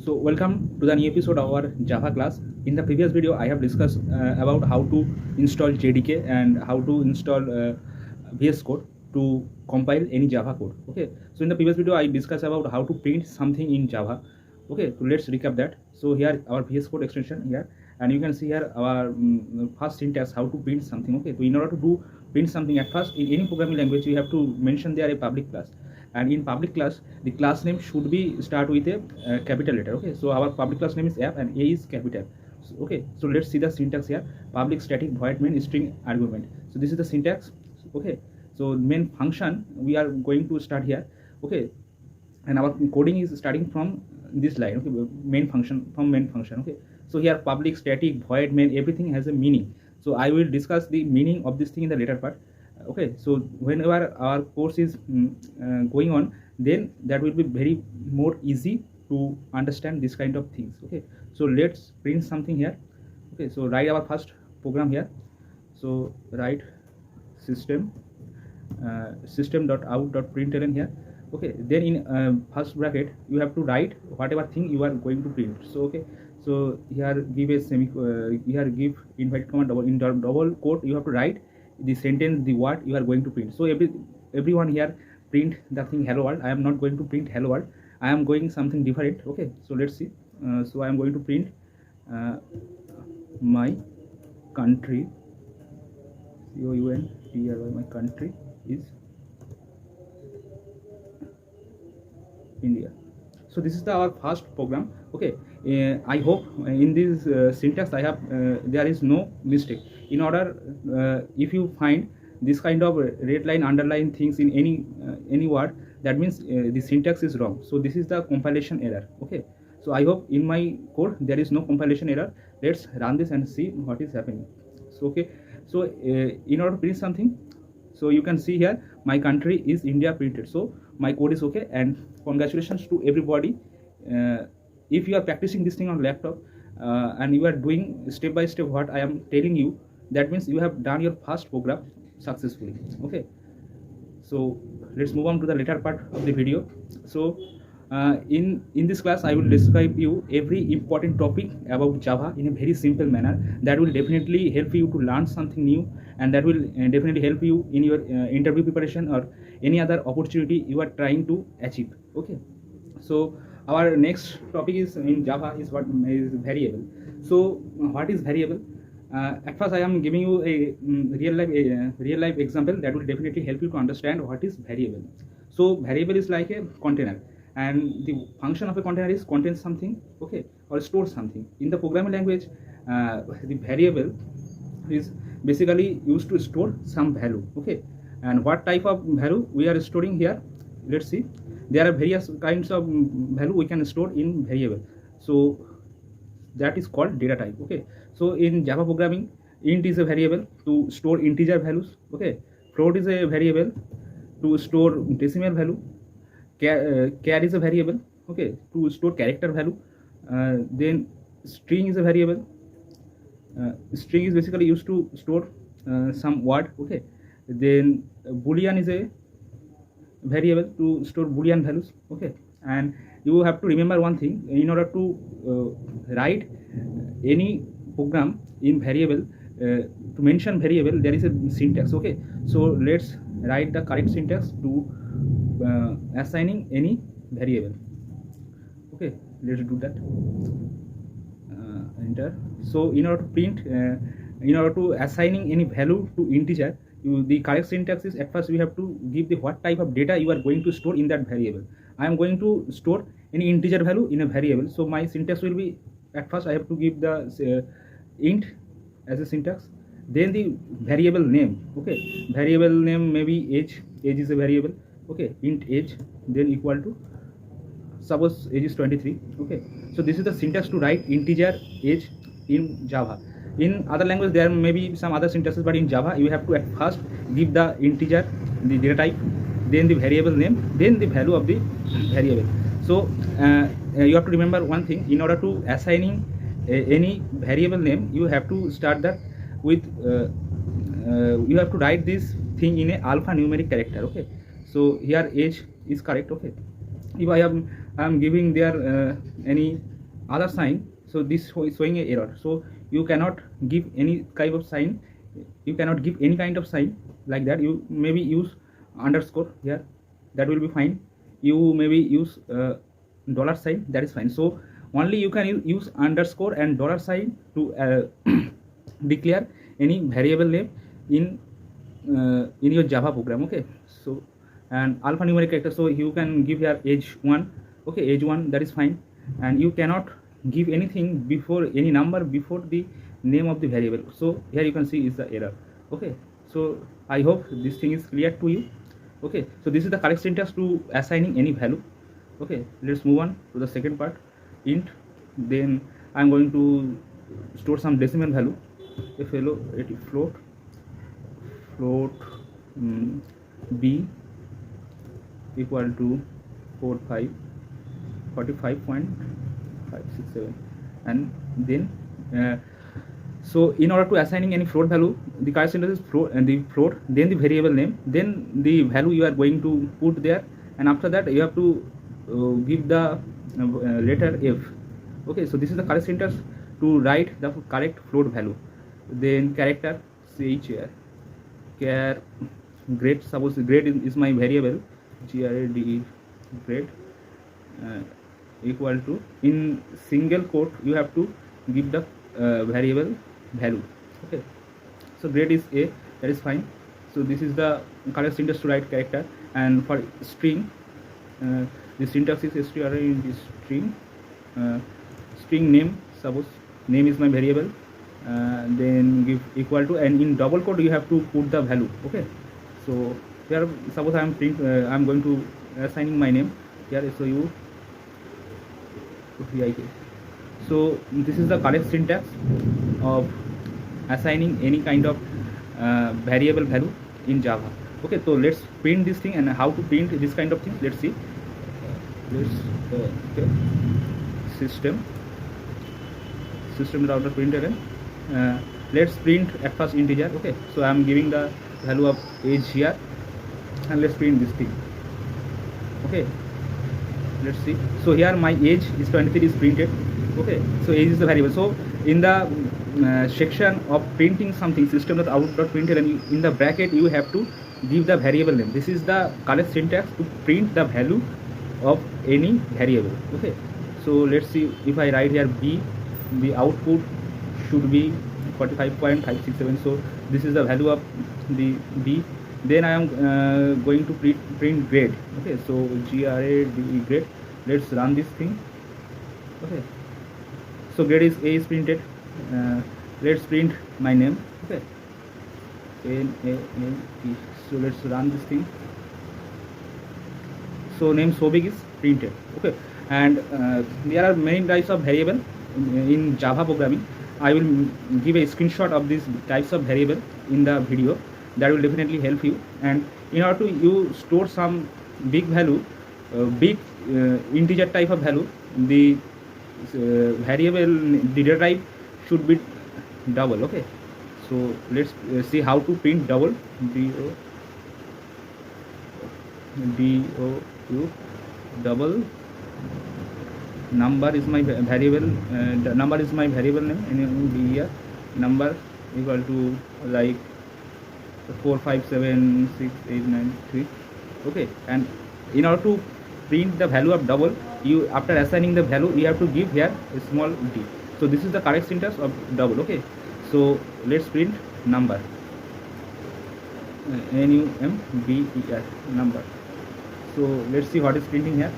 So welcome to the new episode of our Java class. In the previous video, I have discussed about how to install JDK and how to install VS Code to compile any Java code. Okay. So in the previous video, I discussed about how to print something in Java. Okay. So let's recap that. So here our VS Code extension here, and you can see here our first syntax how to print something. Okay. So in order to print something at first in any programming language, you have to mention there a public class. And in public class the class name should be start with a capital letter. Okay, so our public class name is app and a is capital. So, okay, so let's see the syntax here. Public static void main string argument. So this is the syntax. Okay, so main function we are going to start here. Okay, and our coding is starting from this line. Okay, main function from main function. Okay, so here public static void main everything has a meaning. So I will discuss the meaning of this thing in the later part. Okay, so whenever our course is going on, then that will be very more easy to understand this kind of things. Okay, so let's print something here. Okay, so write our first program here. So write system.out.println here. Okay, then in first bracket you have to write whatever thing you are going to print. So okay, so here give a here give invite command double in double quote you have to write the sentence, the word you are going to print. So everyone here print the thing hello world. I am not going to print hello world, I am going something different. Okay, so let's see. So I am going to print my country, COUNTRY, my country is India. So this is our first program. Okay, I hope in this syntax I have there is no mistake. In order if you find this kind of red line underline things in any word, that means the syntax is wrong. So this is the compilation error. Okay, so I hope in my code there is no compilation error. Let's run this and see what is happening. So okay, so in order to print something, so you can see here my country is India printed. So my code is okay, and congratulations to everybody. If you are practicing this thing on laptop and you are doing step by step what I am telling you, that means you have done your first program successfully. Okay, so let's move on to the later part of the video. So in this class I will describe you every important topic about Java in a very simple manner. That will definitely help you to learn something new, and that will definitely help you in your interview preparation or any other opportunity you are trying to achieve. Okay, so our next topic is in Java is what is variable. So what is variable? At first I am giving you a real life example that will definitely help you to understand what is variable. So variable is like a container, and the function of a container is contain something, okay, or store something. In the programming language, the variable is basically used to store some value. Okay, and what type of value we are storing here? Let's see. There are various kinds of value we can store in variable. So that is called data type. Okay, so in Java programming, int is a variable to store integer values. Okay, float is a variable to store decimal value. Char is a variable, okay, to store character value. Then string is a variable. String is basically used to store some word. Okay, then boolean is a variable to store boolean values. Okay, and you have to remember one thing. In order to write any program in variable, to mention variable, there is a syntax. Okay, so let's write the correct syntax to assigning any variable. Okay, let's do that. Enter. So in order to print, in order to assigning any value to integer, the correct syntax is at first we have to give the what type of data you are going to store in that variable. I am going to store any integer value in a variable. So my syntax will be, at first I have to give the int as a syntax, then the variable name. Okay, variable name maybe age is a variable. Okay, int age, then equal to, suppose age is 23. Okay, so this is the syntax to write integer age in Java. In other language there may be some other syntaxes, but in Java you have to at first give the integer, the data type, then the variable name, then the value of the variable. So you have to remember one thing. In order to assigning any variable name, you have to start that with you have to write this thing in a alphanumeric character. Okay, so here age is correct. Okay, if I am giving their any other sign, so this is showing a error. So you cannot give any kind of sign, you cannot give any kind of sign like that. You maybe use underscore here, that will be fine. You maybe use dollar sign, that is fine. So only you can use underscore and dollar sign to declare any variable name in your Java program. Okay, so and alphanumeric character, so you can give here age 1. Okay, age 1, that is fine. And you cannot give anything before, any number before the name of the variable. So here you can see is the error. Okay, so I hope this thing is clear to you. Okay, so this is the correct syntax to assigning any value. Okay, let's move on to the second part, int. Then I'm going to store some decimal value. If it is float b equal to 45.567, and then so in order to assigning any float value, the correct syntax is float, and the float, then the variable name, then the value you are going to put there, and after that you have to give the letter f. Okay, so this is the correct syntax to write the correct float value. Then character, ch here, char grade, suppose grade is my variable, grade, grade equal to, in single quote you have to give the variable value. Okay, so grade is a, that is fine. So this is the correct syntax to write character. And for string, the syntax is str in this string, string name, suppose name is my variable, then give equal to, and in double quote you have to put the value. Okay, so here suppose I am I'm going to assigning my name here, so you VIK. So this is the correct syntax of assigning any kind of variable value in Java. Okay, so let's print this thing, and how to print this kind of thing, let's see. Let's okay. system router print again. Let's print at first integer. Okay, so I am giving the value of age here, and let's print this thing. Okay, let's see. So here my age is 23 is printed. Okay, so age is the variable. So in the section of printing something, system.out.println, and in the bracket you have to give the variable name. This is the correct syntax to print the value of any variable. Okay, so let's see. If I write here b, the output should be 45.567. so this is the value of the b. Then I am going to print grade. Okay, so grade, let's run this thing. Okay, so grade is a is printed. Let's print my name. Okay, NAME. So let's run this thing. So name so big is printed. Okay, and there are many types of variable in Java programming. I will give a screenshot of these types of variable in the video. That will definitely help you. And in order to you store some big value, big integer type of value, the variable data type should be double. Okay, so let's see how to print double. Double number is my variable, number is my variable name, and here number equal to like 4576893. Okay, and in order to print the value of double, you after assigning the value you have to give here a small d. So this is the correct syntax of double. Okay, so let's print number, NUMBER, number. So let's see what is printing here.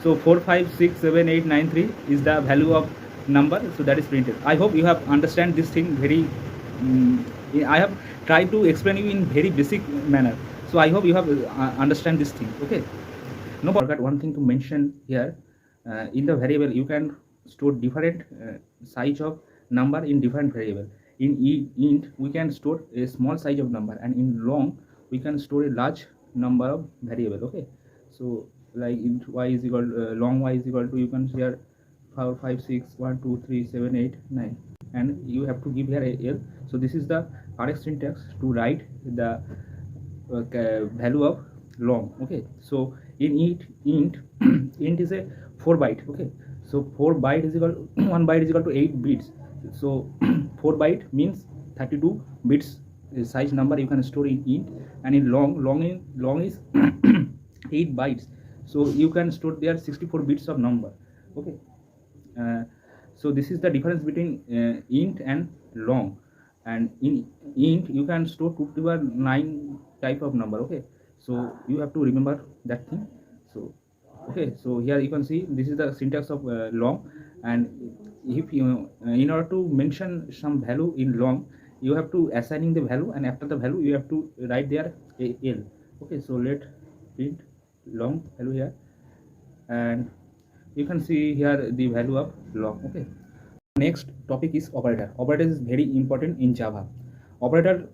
So 4567893 is the value of number, so that is printed. I hope you have understand this thing very I have tried to explain you in very basic manner, so I hope you have understand this thing. Okay, no, but I forgot one thing to mention here. In the variable you can store different size of number in different variable. In int we can store a small size of number, and in long we can store a large number of variable. Okay, so like int y is equal long y is equal to, you can share 4 5 6 1 2 3 7 8 9, and you have to give here a l. So this is the correct syntax to write the value of long. Okay, so in int int is a 4 byte. Okay, so 4 byte is equal to 1 byte is equal to 8 bits. So 4 byte means 32 bits size number you can store in int, and in long is 8 bytes, so you can store there 64 bits of number. Okay, uh, so this is the difference between int and long. And in int you can store 2 to the power 9 type of number. Okay, so you have to remember that thing. So okay, so here you can see this is the syntax of long. And if you in order to mention some value in long, you have to assigning the value, and after the value you have to write there a l. Okay, so let print long value here, and you can see here the value of long. Okay, next topic is operator. Operator is very important in Java. Operator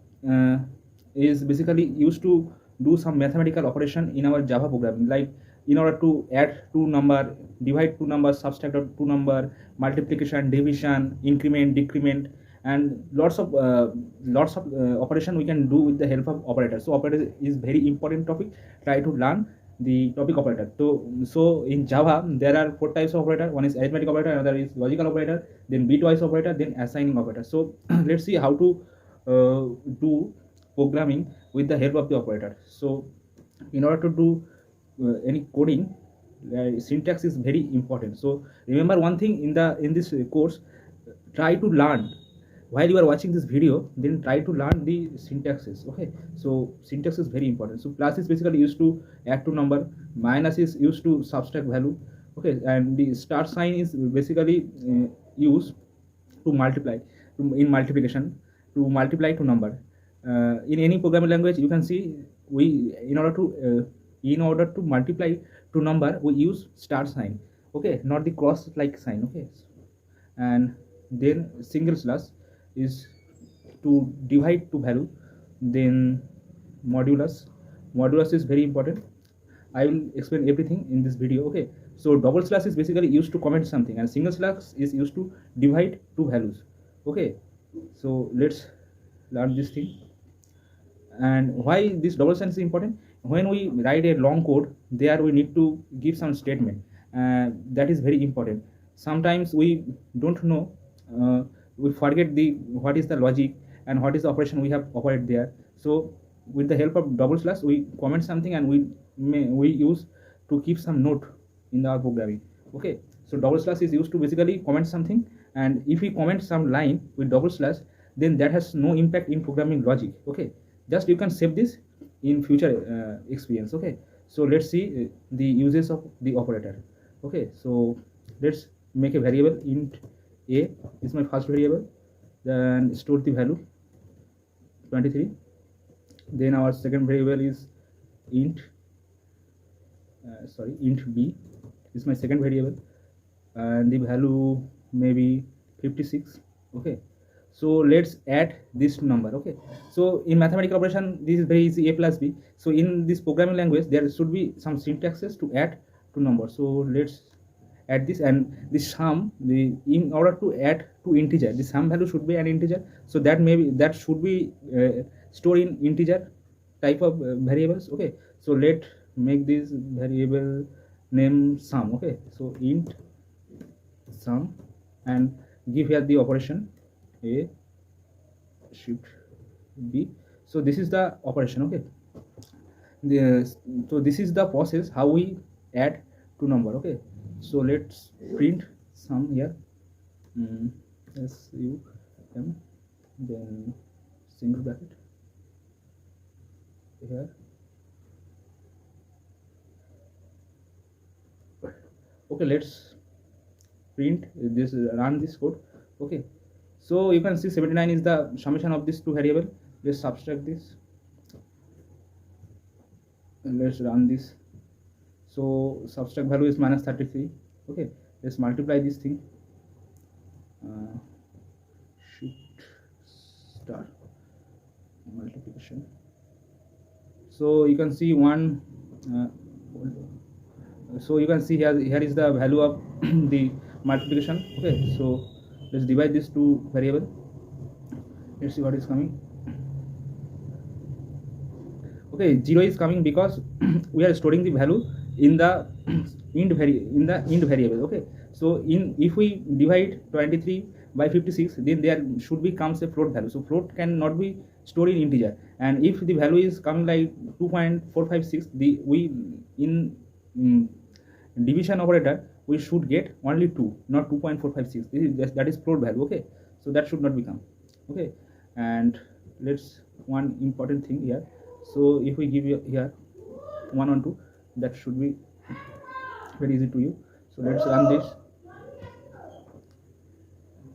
is basically used to do some mathematical operation in our Java program, like in order to add two number, divide two numbers, subtract two number, multiplication, division, increment, decrement, and lots of operation we can do with the help of operator. So operator is very important topic. Try to learn the topic operator. So in Java there are 4 types of operator. One is arithmetic operator, another is logical operator, then bitwise operator, then assigning operator. So let's see how to do programming with the help of the operator. So in order to do any coding, syntax is very important. So remember one thing in this course, try to learn while you are watching this video, then try to learn the syntaxes. Okay, so syntax is very important. So plus is basically used to add to number, minus is used to subtract value. Okay, and the star sign is basically used to multiply, in multiplication, to multiply to number. In any programming language you can see, we in order to multiply to number we use star sign. Okay, not the cross like sign. Okay, and then single slash is to divide to value. Then modulus is very important. I will explain everything in this video. Okay, so double slash is basically used to comment something, and single slash is used to divide two values. Okay, so let's learn this thing. And why this double slash is important? When we write a long code, there we need to give some statement, that is very important. Sometimes we don't know, we forget what is the logic and what is the operation we have operated there. So with the help of double slash we comment something, and we use to keep some note in our programming. Okay, so double slash is used to basically comment something, and if we comment some line with double slash, then that has no impact in programming logic. Okay, just you can save this in future experience. Okay, so let's see the uses of the operator. Okay, so let's make a variable int a is my first variable, then store the value 23. Then our second variable is int int b is my second variable, and the value maybe 56. Okay, so let's add this number. Okay, so in mathematical operation this is very easy, a plus b. So in this programming language there should be some syntaxes to add to number. So let's add this, and the sum, in order to add to integer, the sum value should be an integer, so that should be stored in integer type of variables. Okay, so let make this variable name sum. Okay, so int sum, and give here the operation a shift b. So this is the operation. Okay, so this is the process how we add to number. Okay, so let's print sum here, sum, then single bracket here. Okay, let's print this, run this code. Okay, so you can see 79 is the summation of these two variable. Let's subtract this and let's run this. So subtract value is minus 33. Okay, let's multiply this thing, shift star multiplication. So you can see one, so you can see here is the value of the multiplication. Okay, so let's divide this two variable. Let's see what is coming. Okay, 0 is coming because we are storing the value in in the int variable. Okay, so if we divide 23 by 56, then there should be comes a float value. So float cannot be stored in integer, and if the value is coming like 2.456, we in division operator we should get only 2, not 2.456. That is float value. Okay, so that should not become. Okay, and let's one important thing here. So if we give you here 112, that should be very easy to you. So let's run this.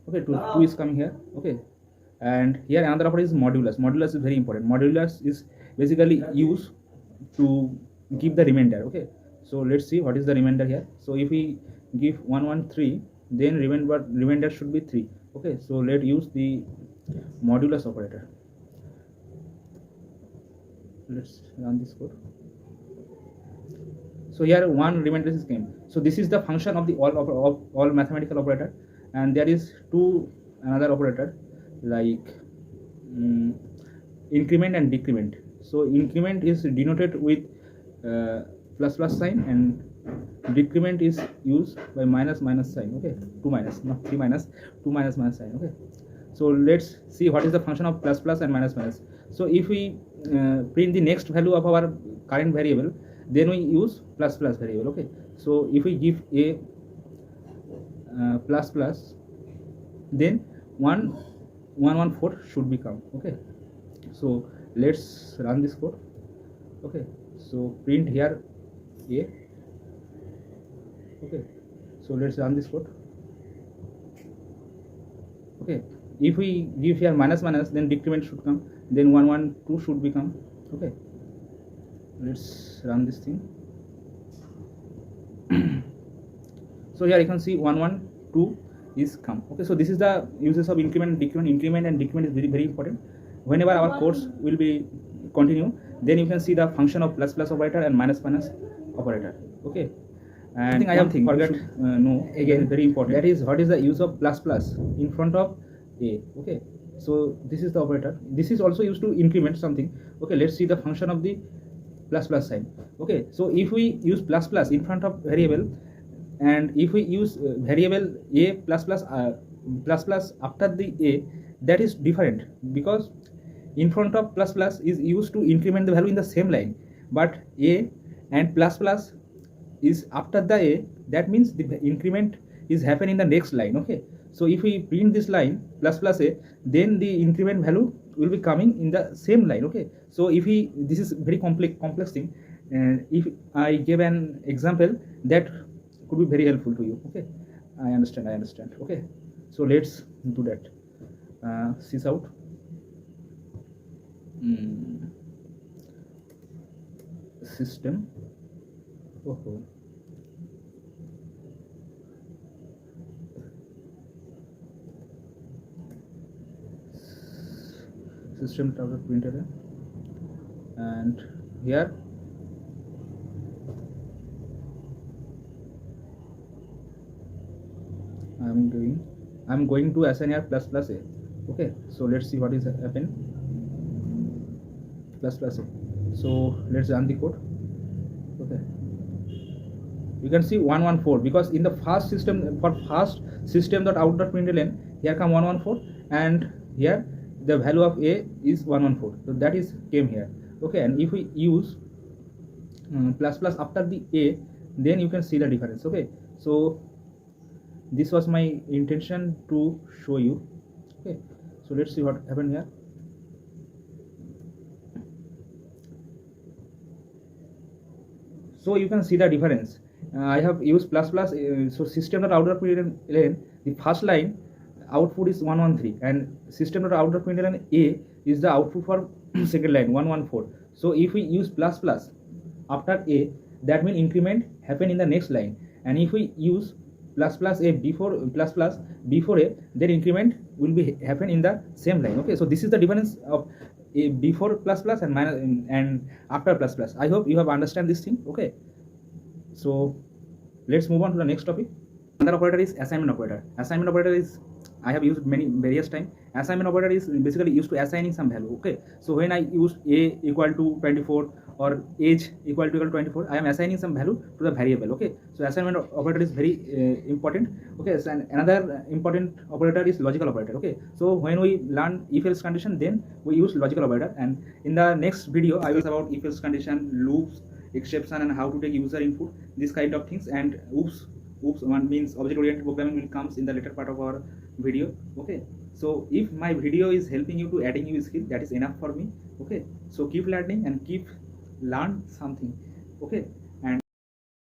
Okay, 2 is coming here. Okay, and here another operator is modulus. Modulus is very important. Modulus is basically used to give the remainder. Okay, so let's see what is the remainder here. So if we give 113, then remainder should be 3. Okay, so let's use the modulus operator. Let's run this code. So here one remainder is came. So this is the function of the all mathematical operator, and there is another operator like increment and decrement. So increment is denoted with plus sign, and decrement is used by minus sign. Okay, 2 minus, not 3 minus, 2 minus sign. Okay, so let's see what is the function of plus and minus. So if we print the next value of our current variable, then we use plus variable. Okay, so if we give a plus, then 114 should become. Okay, so let's run this code. Okay, so print here a. Okay, so let's run this code. Okay, if we give here minus, then decrement should come, then 112 should become. Okay, let's run this thing. So here you can see 112 is come. Okay, so this is the uses of increment and decrement. Increment and decrement is very important. Whenever our course will be continue, then you can see the function of plus operator and minus operator. Okay, and I think I have forgot no, again very important, that is what is the use of plus in front of a. Okay, so this is the operator. This is also used to increment something. Okay, let's see the function of the plus sign. Okay, so if we use plus in front of variable, and if we use variable a plus after the a, that is different, because in front of plus is used to increment the value in the same line, but a and plus is after the a, that means the increment is happen in the next line. Okay, so if we print this line plus a, then the increment value will be coming in the same line. Okay, so if we, this is very complex thing, and if I give an example, that could be very helpful to you. Okay, I understand. Okay, so let's do that. Sys out. System. System printer, and here I'm going to assign here plus a. Okay, so let's see what is happen. Plus a. So let's run the code. Okay, you can see 114, because in the first system, for first system.out.println, here come 114, and here the value of a is 114, so that is came here. Okay, and if we use plus after the a, then you can see the difference. Okay, so this was my intention to show you. Okay, so let's see what happened here. So you can see the difference. I have used plus. So system.out.println, the first line output is 113, and system.out.println a is the output for second line 114. So if we use plus after a, that means increment happen in the next line, and if we use plus a before a, then increment will be happen in the same line. Okay, so this is the difference of a before plus and minus and after plus. I hope you have understand this thing. Okay, so let's move on to the next topic. Another operator is assignment operator. Assignment operator is I have used various time. Assignment operator is basically used to assigning some value. Okay, so when I use a equal to 24 or age equal to 24, I am assigning some value to the variable. Okay, so assignment operator is very important. Okay, so another important operator is logical operator. Okay, so when we learn if else condition, then we use logical operator, and in the next video I will talk about if else condition, loops, exception, and how to take user input, this kind of things. And oops one means object oriented programming will comes in the later part of our video. Okay, so if my video is helping you to adding new skill, that is enough for me. Okay, so keep learning and keep learn something. Okay.